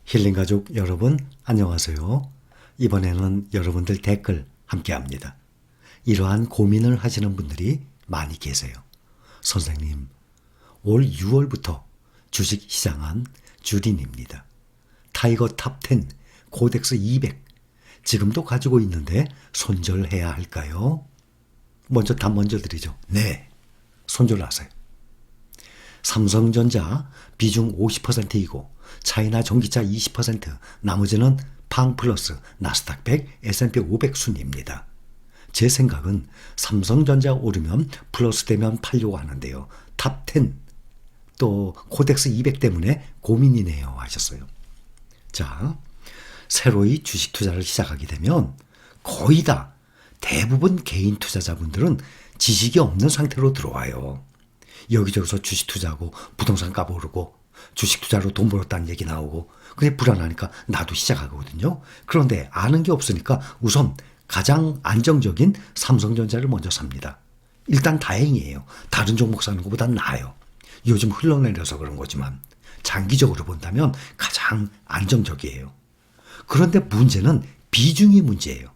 힐링가족 여러분 안녕하세요. 이번에는 여러분들 댓글 함께합니다. 이러한 고민을 하시는 분들이 많이 계세요. 선생님, 올 6월부터 주식 시장한 주린입니다. 타이거 탑10 코덱스 200 지금도 가지고 있는데 손절해야 할까요? 먼저 답 먼저 드리죠. 네, 손절하세요. 삼성전자 비중 50%이고 차이나 전기차 20%, 나머지는 팡 플러스 나스닥 100, S&P 500 순입니다. 제 생각은 삼성전자 오르면 플러스 되면 팔려고 하는데요. 탑10 또 코덱스 200 때문에 고민이네요 하셨어요. 자, 새로이 주식 투자를 시작하게 되면 거의 다 대부분 개인 투자자분들은 지식이 없는 상태로 들어와요. 여기저기서 주식 투자하고 부동산 값 오르고 주식 투자로 돈 벌었다는 얘기 나오고 그게 불안하니까 나도 시작하거든요. 그런데 아는 게 없으니까 우선 가장 안정적인 삼성전자를 먼저 삽니다. 일단 다행이에요. 다른 종목 사는 것보단 나아요. 요즘 흘러내려서 그런 거지만 장기적으로 본다면 가장 안정적이에요. 그런데 문제는 비중이 문제예요.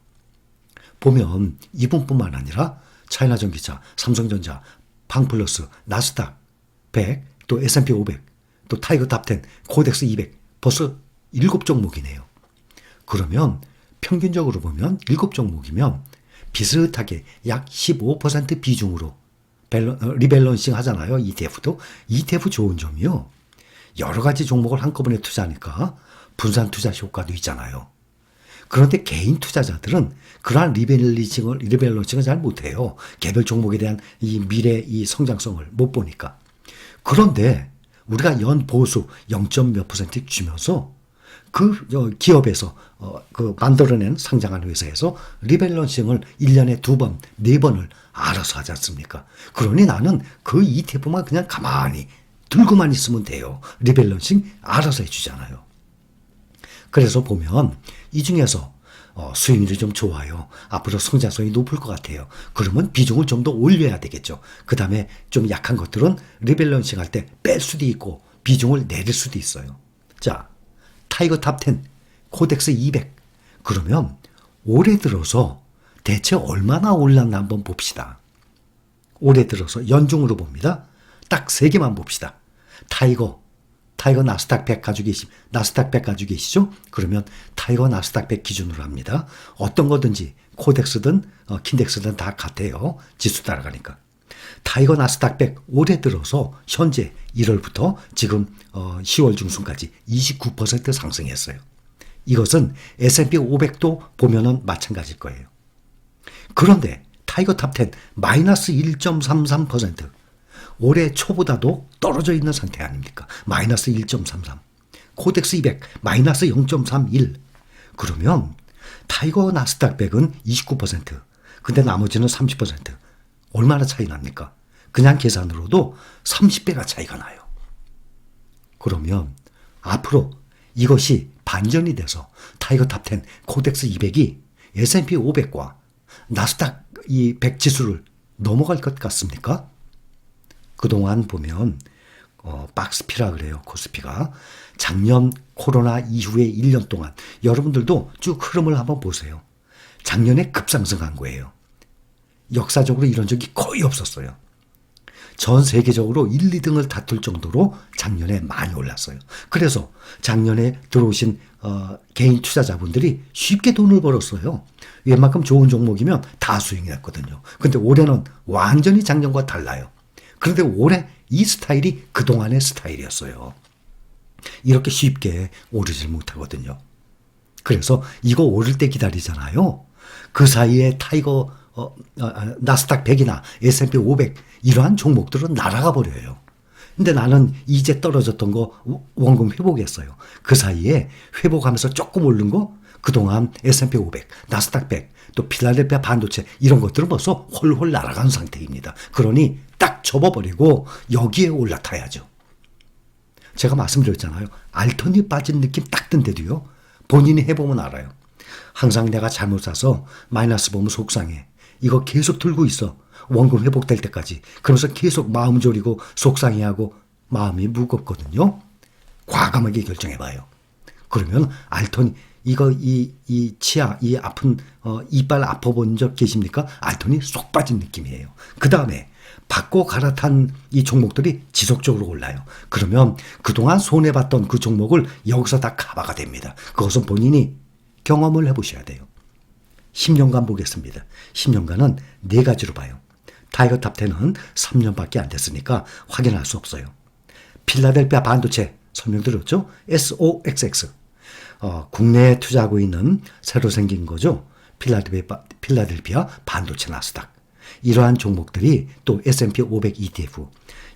보면 이분뿐만 아니라 차이나 전기차, 삼성전자, 팡플러스, 나스닥 100, 또 S&P 500, 또 타이거 탑10, 코덱스 200 벌써 7종목이네요. 그러면 평균적으로 보면 7종목이면 비슷하게 약 15% 비중으로 리밸런싱 하잖아요. ETF도. ETF 좋은 점이요. 여러 가지 종목을 한꺼번에 투자하니까 분산 투자 효과도 있잖아요. 그런데 개인 투자자들은 그러한 리밸런싱을 잘 못해요. 개별 종목에 대한 이 미래 이 성장성을 못 보니까. 그런데 우리가 연 보수 0.몇 % 주면서 그 기업에서 그 만들어낸 상장한 회사에서 리밸런싱을 1년에 2번, 4번을 알아서 하지 않습니까? 그러니 나는 그 ETF만 그냥 가만히 들고만 있으면 돼요. 리밸런싱 알아서 해주잖아요. 그래서 보면 이 중에서 수익률이 좀 좋아요. 앞으로 성장성이 높을 것 같아요. 그러면 비중을 좀 더 올려야 되겠죠. 그 다음에 좀 약한 것들은 리밸런싱 할 때 뺄 수도 있고 비중을 내릴 수도 있어요. 자, 타이거 탑10, 코덱스 200. 그러면 올해 들어서 대체 얼마나 올랐나 한번 봅시다. 올해 들어서 연중으로 봅니다. 딱 3개만 봅시다. 타이거 나스닥 100 가지고 나스닥 100 가지고 계시죠? 그러면 타이거 나스닥 100 기준으로 합니다. 어떤 거든지 코덱스든 킨덱스든 다 같아요. 지수 따라가니까. 타이거 나스닥 100 올해 들어서 현재 1월부터 지금 10월 중순까지 29% 상승했어요. 이것은 S&P 500도 보면은 마찬가지일 거예요. 그런데 타이거 탑10 마이너스 1.33%. 올해 초보다도 떨어져 있는 상태 아닙니까? 마이너스 1.33. 코덱스 200 마이너스 0.31. 그러면 타이거 나스닥 100은 29%. 근데 나머지는 30%. 얼마나 차이 납니까? 그냥 계산으로도 30배가 차이가 나요. 그러면 앞으로 이것이 반전이 돼서 타이거 탑10 코덱스 200이 S&P 500과 나스닥 이 100 지수를 넘어갈 것 같습니까? 그동안 보면 박스피라 그래요. 코스피가. 작년 코로나 이후에 1년 동안 여러분들도 쭉 흐름을 한번 보세요. 작년에 급상승한 거예요. 역사적으로 이런 적이 거의 없었어요. 전 세계적으로 1, 2등을 다툴 정도로 작년에 많이 올랐어요. 그래서 작년에 들어오신 개인 투자자분들이 쉽게 돈을 벌었어요. 웬만큼 좋은 종목이면 다 수익이 났거든요. 근데 올해는 완전히 작년과 달라요. 그런데 올해 이 스타일이 그동안의 스타일이었어요. 이렇게 쉽게 오르질 못하거든요. 그래서 이거 오를 때 기다리잖아요. 그 사이에 타이거 나스닥 100이나 S&P 500 이러한 종목들은 날아가 버려요. 근데 나는 이제 떨어졌던 거 원금 회복했어요. 그 사이에 회복하면서 조금 오른 거 그동안 S&P 500, 나스닥 100, 또 필라델피아 반도체 이런 것들은 벌써 홀홀 날아간 상태입니다. 그러니 딱 접어버리고 여기에 올라타야죠. 제가 말씀드렸잖아요. 알턴이 빠진 느낌 딱 든데도요. 본인이 해보면 알아요. 항상 내가 잘못 사서 마이너스 보면 속상해. 이거 계속 들고 있어. 원금 회복될 때까지. 그러면서 계속 마음 졸이고 속상해하고 마음이 무겁거든요. 과감하게 결정해봐요. 그러면 알토니 이거 이 치아 이 아픈 이빨 아파본 적 계십니까? 알토니 쏙 빠진 느낌이에요. 그 다음에 받고 갈아탄 이 종목들이 지속적으로 올라요. 그러면 그동안 손해봤던 그 종목을 여기서 다 커버가 됩니다. 그것은 본인이 경험을 해보셔야 돼요. 10년간 보겠습니다. 10년간은 네 가지로 봐요. 타이거 탑10은 3년밖에 안 됐으니까 확인할 수 없어요. 필라델피아 반도체 설명드렸죠? SOXX. 국내에 투자하고 있는 새로 생긴 거죠. 필라델피아 반도체 나스닥. 이러한 종목들이 또 S&P 500 ETF.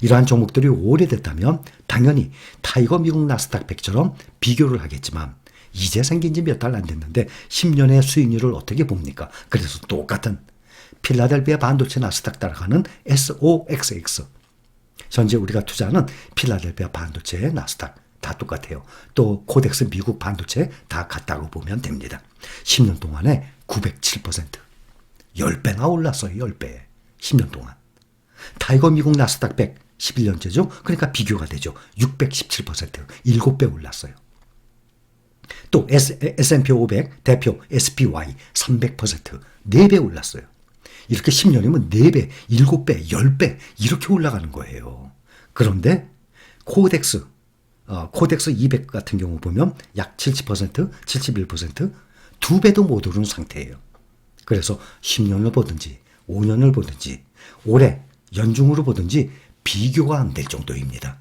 이러한 종목들이 오래됐다면 당연히 타이거 미국 나스닥 100처럼 비교를 하겠지만 이제 생긴 지 몇 달 안 됐는데 10년의 수익률을 어떻게 봅니까? 그래서 똑같은 필라델피아 반도체 나스닥 따라가는 SOXX. 현재 우리가 투자하는 필라델피아 반도체 나스닥 다 똑같아요. 또 코덱스 미국 반도체 다 같다고 보면 됩니다. 10년 동안에 907%. 10배나 올랐어요. 10배. 10년 동안. 타이거 미국 나스닥 100 11년째죠. 그러니까 비교가 되죠. 617%. 7배 올랐어요. 또 S&P 500 대표 SPY 300% 4배 올랐어요. 이렇게 10년이면 4배, 7배, 10배 이렇게 올라가는 거예요. 그런데 코덱스 200 같은 경우 보면 약 70%, 71%, 2배도 못 오른 상태예요. 그래서 10년을 보든지 5년을 보든지 올해 연중으로 보든지 비교가 안 될 정도입니다.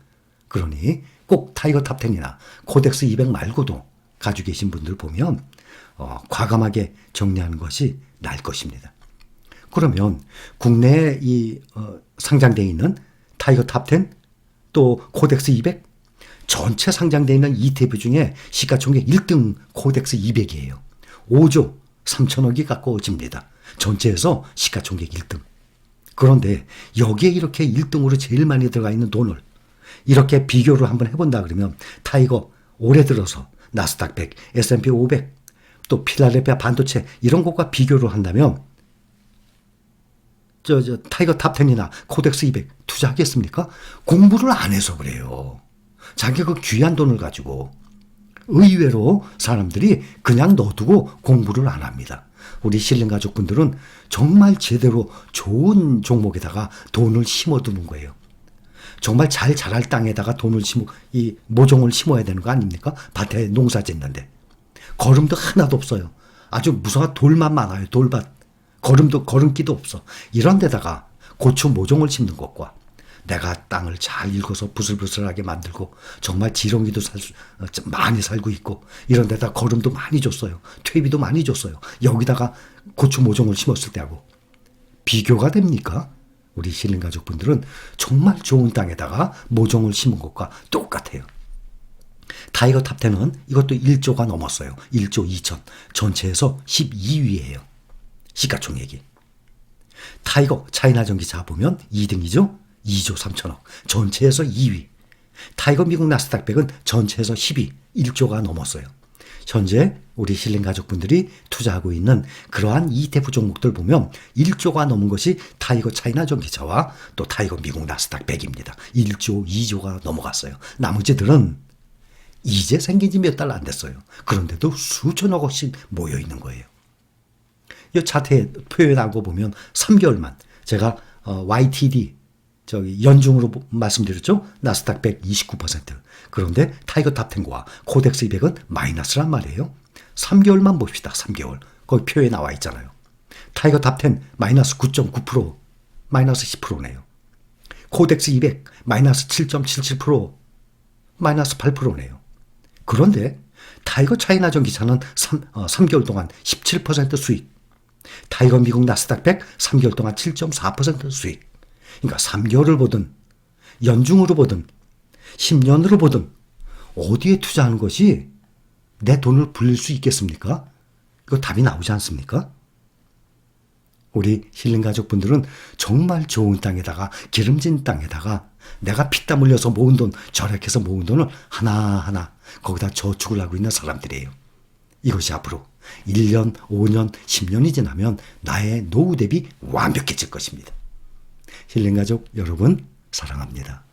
그러니 꼭 타이거 탑10이나 코덱스 200 말고도 가지고 계신 분들 보면 과감하게 정리하는 것이 나을 것입니다. 그러면 국내에 상장되어 있는 타이거 탑10 또 코덱스 200 전체 상장되어 있는 ETF 중에 시가총액 1등 코덱스 200이에요. 5조 3천억이 가까워집니다. 전체에서 시가총액 1등. 그런데 여기에 이렇게 1등으로 제일 많이 들어가 있는 돈을 이렇게 비교를 한번 해본다 그러면 타이거 올해 들어서 나스닥 100, S&P 500, 또 필라델피아 반도체 이런 것과 비교를 한다면 타이거 탑10이나 코덱스 200 투자하겠습니까? 공부를 안 해서 그래요. 자기가 그 귀한 돈을 가지고 의외로 사람들이 그냥 넣어두고 공부를 안 합니다. 우리 실린 가족분들은 정말 제대로 좋은 종목에다가 돈을 심어두는 거예요. 정말 잘 자랄 땅에다가 이 모종을 심어야 되는 거 아닙니까? 밭에 농사 짓는데. 거름도 하나도 없어요. 아주 무성한 돌만 많아요. 돌밭. 거름기도 없어. 이런 데다가 고추 모종을 심는 것과 내가 땅을 잘 읽어서 부슬부슬하게 만들고 정말 지렁이도 많이 살고 있고 이런 데다 거름도 많이 줬어요. 퇴비도 많이 줬어요. 여기다가 고추 모종을 심었을 때하고 비교가 됩니까? 우리 실린 가족분들은 정말 좋은 땅에다가 모종을 심은 것과 똑같아요. 타이거 탑10은 이것도 1조가 넘었어요. 1조 2천. 전체에서 12위예요. 시가총액이. 타이거 차이나 전기차 보면 2등이죠. 2조 3천억. 전체에서 2위. 타이거 미국 나스닥 100은 전체에서 10위. 1조가 넘었어요. 현재 우리 실린 가족분들이 투자하고 있는 그러한 ETF 종목들 보면 1조가 넘은 것이 타이거 차이나 전기차와 또 타이거 미국 나스닥 100입니다. 1조, 2조가 넘어갔어요. 나머지들은 이제 생긴 지 몇 달 안 됐어요. 그런데도 수천억 원씩 모여 있는 거예요. 이 차트에 표현한 거 보면 3개월만 제가 YTD 연중으로 말씀드렸죠. 나스닥 100 29%. 그런데 타이거 탑10과 코덱스 200은 마이너스란 말이에요. 3개월만 봅시다. 3개월. 거기 표에 나와 있잖아요. 타이거 탑10 마이너스 9.9%, 마이너스 10%네요. 코덱스 200 마이너스 7.77%, 마이너스 8%네요. 그런데 타이거 차이나 전기차는 3개월 동안 17% 수익. 타이거 미국 나스닥 100 3개월 동안 7.4% 수익. 그러니까 3개월을 보든 연중으로 보든 10년으로 보든 어디에 투자하는 것이 내 돈을 불릴 수 있겠습니까? 이거 답이 나오지 않습니까? 우리 힐링 가족분들은 정말 좋은 땅에다가 기름진 땅에다가 내가 피땀 흘려서 모은 돈, 절약해서 모은 돈을 하나하나 거기다 저축을 하고 있는 사람들이에요. 이것이 앞으로 1년, 5년, 10년이 지나면 나의 노후 대비 완벽해질 것입니다. 힐링 가족 여러분 사랑합니다.